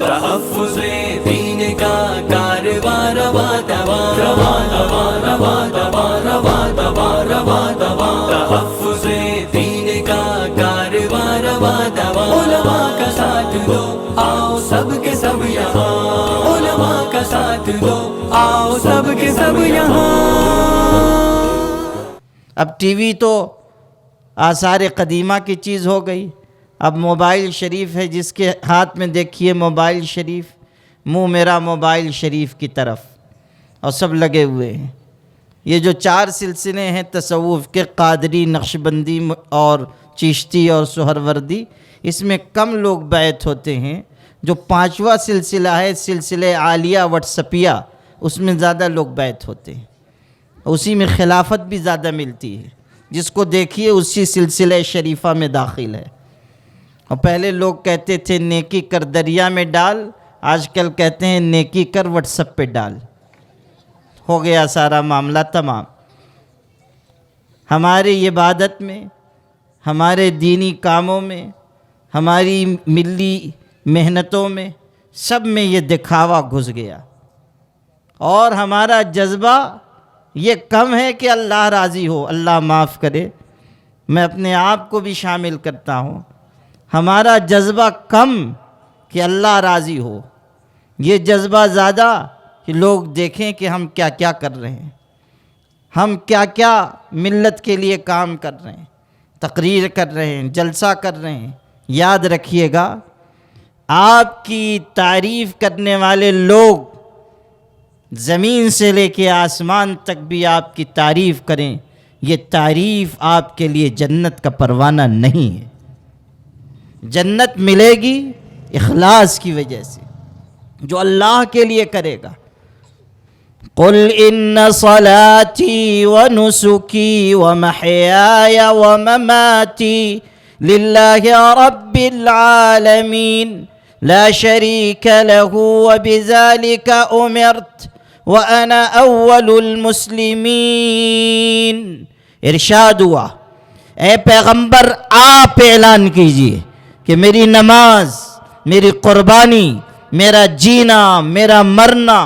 تحفظ دین کا کارواں رواں رواں رواں رواں رواں رواں رواں رواں رواں رواں تحفظ دین کا کارواں رواں رواں علماء کا ساتھ دو آؤ سب کے سب یہاں علماء کا ساتھ دو آؤ سب کے سب یہاں۔ اب ٹی وی تو آثار قدیمہ کی چیز ہو گئی، اب موبائل شریف ہے، جس کے ہاتھ میں دیکھیے موبائل شریف، منہ میرا موبائل شریف کی طرف، اور سب لگے ہوئے ہیں۔ یہ جو 4 سلسلے ہیں تصوف کے، قادری، نقشبندی اور چشتی اور سہروردی، اس میں کم لوگ بیعت ہوتے ہیں۔ جو 5واں سلسلہ ہے سلسلہ عالیہ وٹسپیہ، اس میں زیادہ لوگ بیعت ہوتے ہیں، اسی میں خلافت بھی زیادہ ملتی ہے۔ جس کو دیکھیے اسی سلسلہ شریفہ میں داخل ہے۔ اور پہلے لوگ کہتے تھے نیکی کر دریا میں ڈال، آج کل کہتے ہیں نیکی کر واٹس ایپ پہ ڈال۔ ہو گیا سارا معاملہ تمام۔ ہماری عبادت میں، ہمارے دینی کاموں میں، ہماری ملی محنتوں میں، سب میں یہ دکھاوا گھس گیا، اور ہمارا جذبہ یہ کم ہے کہ اللہ راضی ہو۔ اللہ معاف کرے، میں اپنے آپ کو بھی شامل کرتا ہوں، ہمارا جذبہ کم کہ اللہ راضی ہو، یہ جذبہ زیادہ کہ لوگ دیکھیں کہ ہم کیا کیا کر رہے ہیں، ہم کیا کیا ملت کے لیے کام کر رہے ہیں، تقریر کر رہے ہیں، جلسہ کر رہے ہیں۔ یاد رکھیے گا، آپ کی تعریف کرنے والے لوگ زمین سے لے کے آسمان تک بھی آپ کی تعریف کریں، یہ تعریف آپ کے لیے جنت کا پروانہ نہیں ہے۔ جنت ملے گی اخلاص کی وجہ سے، جو اللہ کے لیے کرے گا۔ قل ان صلاتي ونسكي ومحياي ومماتي لله رب العالمين لا شريك له وبذلك امرت وانا اول المسلمین۔ ارشاد ہوا، اے پیغمبر آپ اعلان کیجئے کہ میری نماز، میری قربانی، میرا جینا، میرا مرنا،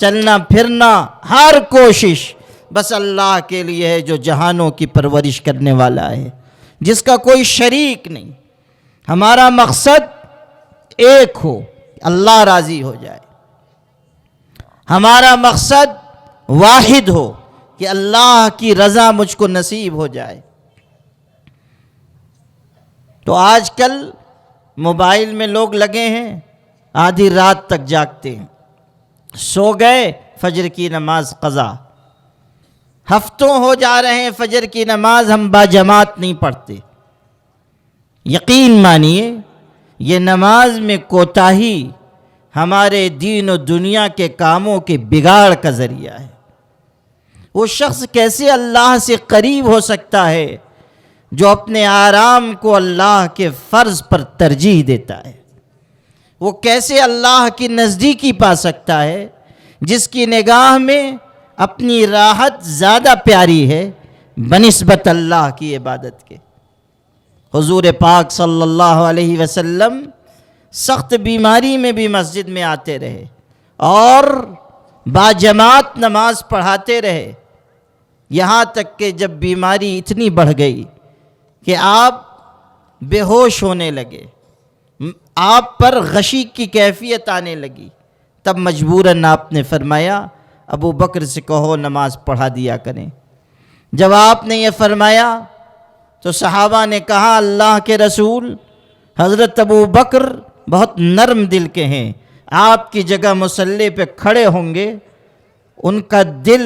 چلنا پھرنا، ہر کوشش بس اللہ کے لیے ہے، جو جہانوں کی پرورش کرنے والا ہے، جس کا کوئی شریک نہیں۔ ہمارا مقصد ایک ہو، اللہ راضی ہو جائے۔ ہمارا مقصد واحد ہو کہ اللہ کی رضا مجھ کو نصیب ہو جائے۔ تو آج کل موبائل میں لوگ لگے ہیں، آدھی رات تک جاگتے ہیں، سو گئے فجر کی نماز قضا۔ ہفتوں ہو جا رہے ہیں فجر کی نماز ہم باجماعت نہیں پڑھتے۔ یقین مانیے یہ نماز میں کوتاہی ہمارے دین و دنیا کے کاموں کے بگاڑ کا ذریعہ ہے۔ وہ شخص کیسے اللہ سے قریب ہو سکتا ہے جو اپنے آرام کو اللہ کے فرض پر ترجیح دیتا ہے؟ وہ کیسے اللہ کی نزدیکی پا سکتا ہے جس کی نگاہ میں اپنی راحت زیادہ پیاری ہے بنسبت اللہ کی عبادت کے؟ حضور پاک صلی اللہ علیہ وسلم سخت بیماری میں بھی مسجد میں آتے رہے اور باجماعت نماز پڑھاتے رہے، یہاں تک کہ جب بیماری اتنی بڑھ گئی کہ آپ بے ہوش ہونے لگے، آپ پر غشی کی کیفیت آنے لگی، تب مجبوراً آپ نے فرمایا ابو بکر سے کہو نماز پڑھا دیا کریں۔ جب آپ نے یہ فرمایا تو صحابہ نے کہا اللہ کے رسول، حضرت ابو بکر بہت نرم دل کے ہیں، آپ کی جگہ مصلی پہ کھڑے ہوں گے ان کا دل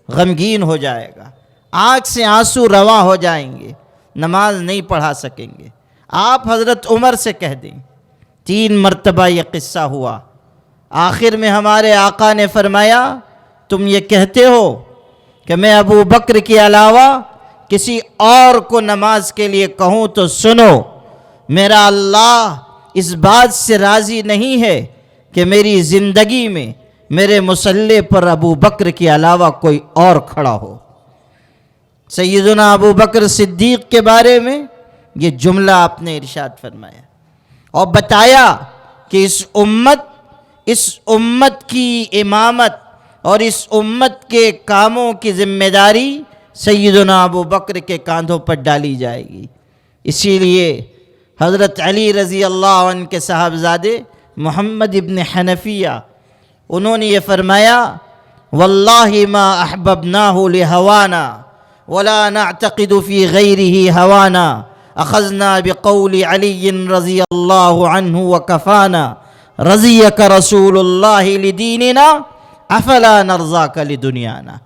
غمگین ہو جائے گا، آنکھ سے آنسو رواں ہو جائیں گے، نماز نہیں پڑھا سکیں گے۔ آپ حضرت عمر سے کہہ دیں۔ 3 مرتبہ یہ قصہ ہوا، آخر میں ہمارے آقا نے فرمایا تم یہ کہتے ہو کہ میں ابو بکر کے علاوہ کسی اور کو نماز کے لیے کہوں تو سنو، میرا اللہ اس بات سے راضی نہیں ہے کہ میری زندگی میں میرے مصلی پر ابو بکر کے علاوہ کوئی اور کھڑا ہو۔ سیدنا ابو بکر صدیق کے بارے میں یہ جملہ آپ نے ارشاد فرمایا اور بتایا کہ اس امت کی امامت اور اس امت کے کاموں کی ذمہ داری سیدنا ابو بکر کے کاندھوں پر ڈالی جائے گی۔ اسی لیے حضرت علی رضی اللہ عنہ کے صاحبزادے محمد ابن حنفیہ انہوں نے یہ فرمایا، واللہ ما احببناہ لہوانا ولا نعتقد فی غیرہ ہوانا اخذنا بقول علی رضی اللہ عنہ وکفانا رضیک رسول اللہ لدیننا افلا نرضاک لدنیانا۔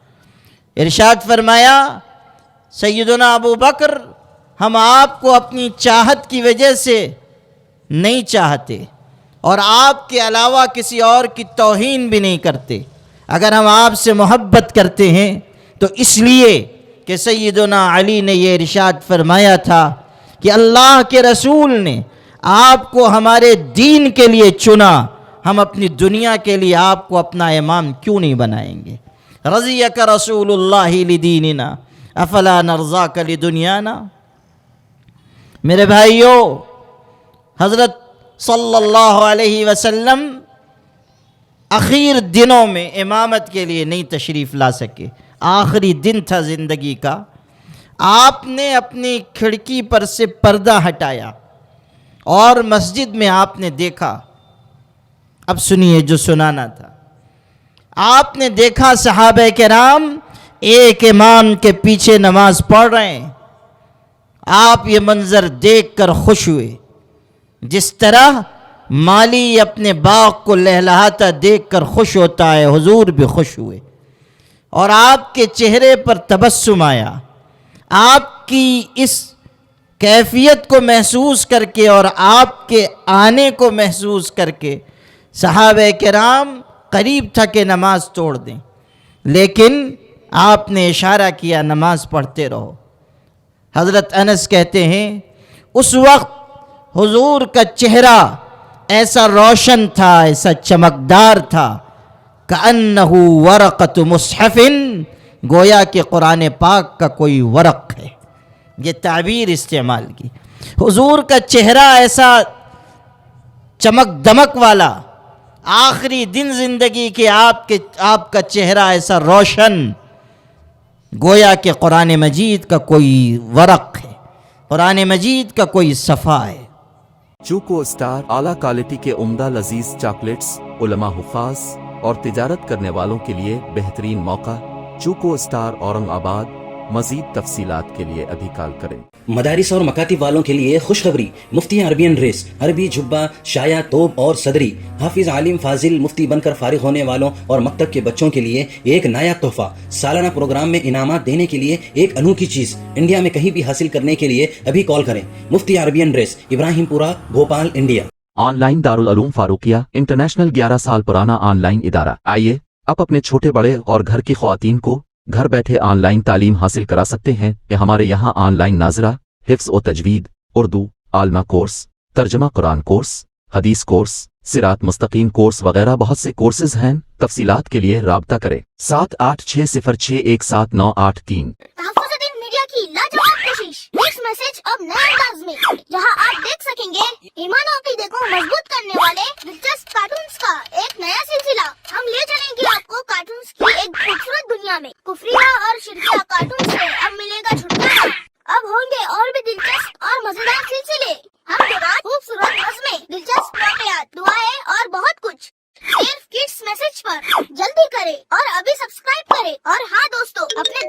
ارشاد فرمایا سیدنا ابو بکر ہم آپ کو اپنی چاہت کی وجہ سے نہیں چاہتے اور آپ کے علاوہ کسی اور کی توہین بھی نہیں کرتے، اگر ہم آپ سے محبت کرتے ہیں تو اس لیے کہ سیدنا علی نے یہ ارشاد فرمایا تھا کہ اللہ کے رسول نے آپ کو ہمارے دین کے لیے چنا، ہم اپنی دنیا کے لیے آپ کو اپنا امام کیوں نہیں بنائیں گے۔ رضیک رسول اللہ لدیننا افلا نرضاک لدنیانا۔ میرے بھائیو، حضرت صلی اللہ علیہ وسلم اخیر دنوں میں امامت کے لیے نہیں تشریف لا سکے، آخری دن تھا زندگی کا۔ آپ نے اپنی کھڑکی پر سے پردہ ہٹایا اور مسجد میں آپ نے دیکھا، اب سنیے جو سنانا تھا، آپ نے دیکھا صحابہ کرام ایک امام کے پیچھے نماز پڑھ رہے ہیں۔ آپ یہ منظر دیکھ کر خوش ہوئے، جس طرح مالی اپنے باغ کو لہلہاتا دیکھ کر خوش ہوتا ہے، حضور بھی خوش ہوئے اور آپ کے چہرے پر تبسم آیا۔ آپ کی اس کیفیت کو محسوس کر کے اور آپ کے آنے کو محسوس کر کے صحابہ کرام قریب تھا کہ نماز توڑ دیں، لیکن آپ نے اشارہ کیا نماز پڑھتے رہو۔ حضرت انس کہتے ہیں اس وقت حضور کا چہرہ ایسا روشن تھا، ایسا چمکدار تھا، کأنہ ورقۃ مصحف، گویا کہ قرآن پاک کا کوئی ورق ہے، یہ تعبیر استعمال کی۔ حضور کا چہرہ ایسا چمک دمک والا، آخری دن زندگی کے آپ کا چہرہ ایسا روشن، گویا کہ قرآن مجید کا کوئی ورق ہے، قرآن مجید کا کوئی صفحہ ہے۔ چوکو اسٹار اعلیٰ کوالٹی کے عمدہ لذیذ چاکلیٹس علماء حفاظ اور تجارت کرنے والوں کے لیے بہترین موقع۔ چوکو اسٹار اورنگ آباد۔ مزید تفصیلات کے لیے ابھی کال کریں۔ مدارس اور مکاتب والوں کے لیے خوشخبری، مفتی عربین ڈریس، عربی جبہ، شایا، توب اور صدری، حافظ عالم فاضل مفتی بن کر فارغ ہونے والوں اور مکتب کے بچوں کے لیے ایک نیا تحفہ، سالانہ پروگرام میں انعامات دینے کے لیے ایک انوکھی چیز، انڈیا میں کہیں بھی حاصل کرنے کے لیے ابھی کال کریں۔ مفتی عربین ڈریس، ابراہیم پورہ، Bhopal, India. On line Darul Uloom Farooqia international 11 سال پرانا آن لائن ادارہ۔ آئیے اب اپنے چھوٹے بڑے اور گھر کی خواتین کو گھر بیٹھے آن لائن تعلیم حاصل کرا سکتے ہیں کہ ہمارے یہاں آن لائن ناظرہ، حفظ و تجوید، اردو، عالمہ کورس، ترجمہ قرآن کورس، حدیث کورس، صراط مستقیم کورس وغیرہ بہت سے کورسز ہیں۔ تفصیلات کے لیے رابطہ کریں 7860617983۔ تحفظ دین میڈیا کی لاجواب کوشش، نیکسٹ میسج اب نئے انداز میں، جہاں آپ دیکھ سکیں گے ایمان و عقیدے کو مضبوط کرنے والے دلچسپ کارٹونز کا ایک نیا سلسلہ۔ ہم لے چلیں گے آپ کو کارٹونز کی ایک خوبصورت دنیا میں۔ کفریہ اور شرکیہ کارٹون سے اب ملے گا چھٹکارا۔ اب ہوں گے اور بھی دلچسپ اور مزیدار سلسلے، ہم کے بعد خوبصورت نظمیں، دلچسپ واقعات، دعائیں اور بہت کچھ، صرف کڈس میسج پر۔ جلدی کرے اور ابھی سبسکرائب کرے، اور ہاں دوستو، اپنے